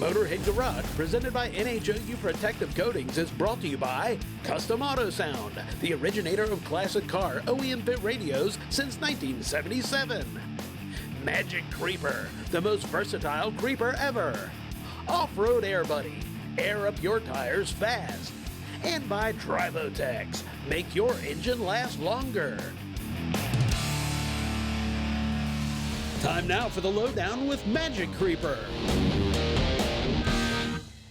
Motorhead Garage, presented by NHOU Protective Coatings, is brought to you by Custom Auto Sound, the originator of classic car OEM fit radios since 1977. Magic Creeper, the most versatile creeper ever. Off-Road Air Buddy, air up your tires fast. And by Tribotex, make your engine last longer. Time now for the lowdown with Magic Creeper.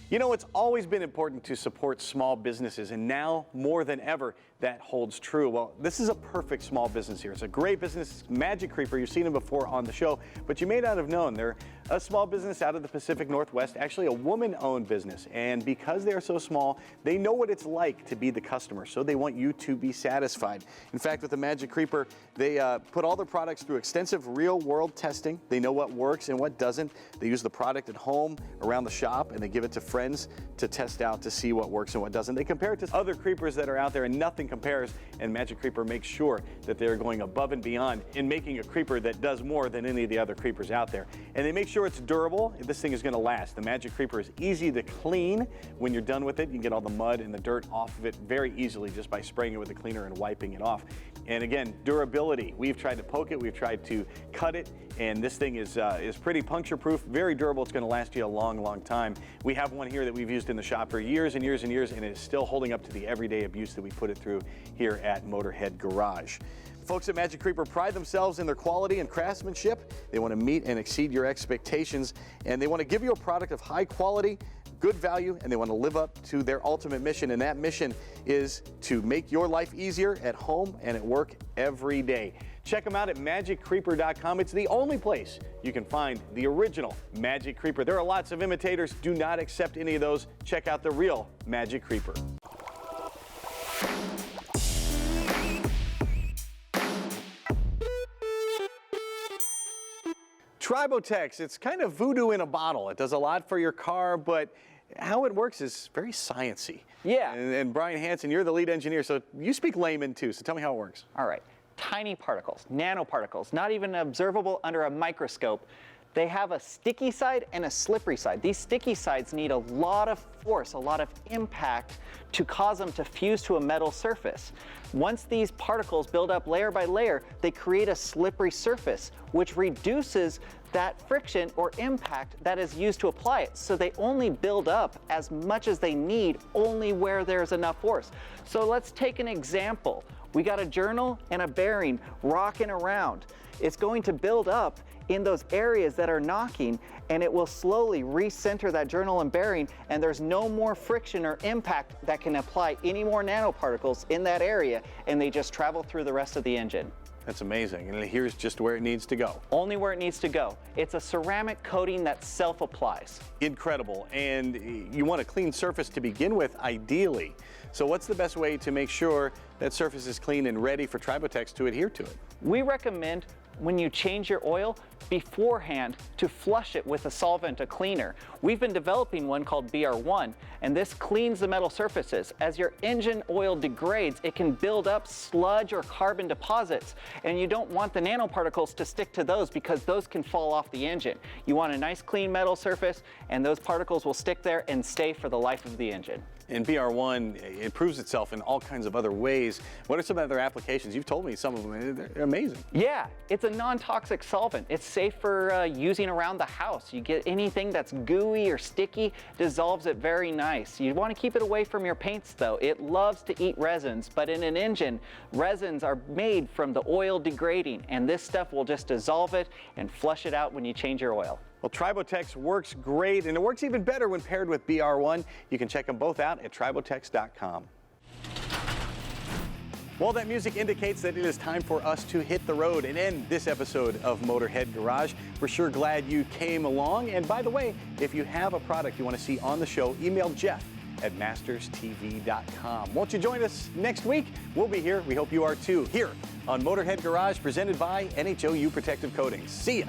You know, it's always been important to support small businesses, and now more than ever, that holds true. Well, this is a perfect small business here. It's a great business, Magic Creeper. You've seen them before on the show, but you may not have known they're a small business out of the Pacific Northwest, actually a woman-owned business. And because they are so small, they know what it's like to be the customer, so they want you to be satisfied. In fact, with the Magic Creeper, they put all their products through extensive real-world testing. They know what works and what doesn't. They use the product at home, around the shop, and they give it to friends to test out to see what works and what doesn't. They compare it to other creepers that are out there, and nothing compares, and Magic Creeper makes sure that they're going above and beyond in making a creeper that does more than any of the other creepers out there. And they make sure it's durable. This thing is going to last. The Magic Creeper is easy to clean. When you're done with it, you can get all the mud and the dirt off of it very easily just by spraying it with a cleaner and wiping it off. And again, durability. We've tried to poke it, we've tried to cut it, and this thing is pretty puncture-proof, very durable. It's going to last you a long, long time. We have one here that we've used in the shop for years and years and years, and it is still holding up to the everyday abuse that we put it through here at Motorhead Garage. Folks at Magic Creeper pride themselves in their quality and craftsmanship. They want to meet and exceed your expectations, and they want to give you a product of high quality, good value, and they want to live up to their ultimate mission, and that mission is to make your life easier at home and at work every day. Check them out at magiccreeper.com. It's the only place you can find the original Magic Creeper. There are lots of imitators. Do not accept any of those. Check out the real Magic Creeper. Tribotex, it's kind of voodoo in a bottle. It does a lot for your car, but how it works is very sciencey. Yeah. And Brian Hansen, you're the lead engineer, so you speak layman too, so tell me how it works. All right. Tiny particles, nanoparticles, not even observable under a microscope. They have a sticky side and a slippery side. These sticky sides need a lot of force, a lot of impact to cause them to fuse to a metal surface. Once these particles build up layer by layer, they create a slippery surface, which reduces that friction or impact that is used to apply it. So they only build up as much as they need, only where there's enough force. So let's take an example. We got a journal and a bearing rocking around. It's going to build up in those areas that are knocking, and it will slowly recenter that journal and bearing, and there's no more friction or impact that can apply any more nanoparticles in that area, and they just travel through the rest of the engine. That's amazing, and here's just where it needs to go. Only where it needs to go. It's a ceramic coating that self-applies. Incredible, and you want a clean surface to begin with, ideally. So what's the best way to make sure that surface is clean and ready for Tribotex to adhere to it? We recommend when you change your oil beforehand to flush it with a solvent, a cleaner. We've been developing one called BR1, and this cleans the metal surfaces. As your engine oil degrades, it can build up sludge or carbon deposits, and you don't want the nanoparticles to stick to those because those can fall off the engine. You want a nice clean metal surface, and those particles will stick there and stay for the life of the engine. And BR1 improves itself in all kinds of other ways. What are some other applications? You've told me some of them, they're amazing. Yeah, it's a non-toxic solvent. It's safe for using around the house. You get anything that's gooey or sticky, dissolves it very nice. You want to keep it away from your paints though. It loves to eat resins, but in an engine, resins are made from the oil degrading, and this stuff will just dissolve it and flush it out when you change your oil. Well, Tribotex works great, and it works even better when paired with BR1. You can check them both out at tribotex.com. Well, that music indicates that it is time for us to hit the road and end this episode of Motorhead Garage. We're sure glad you came along. And by the way, if you have a product you want to see on the show, email Jeff at masterstv.com. Won't you join us next week? We'll be here. We hope you are too, here on Motorhead Garage, presented by NHOU Protective Coatings. See ya.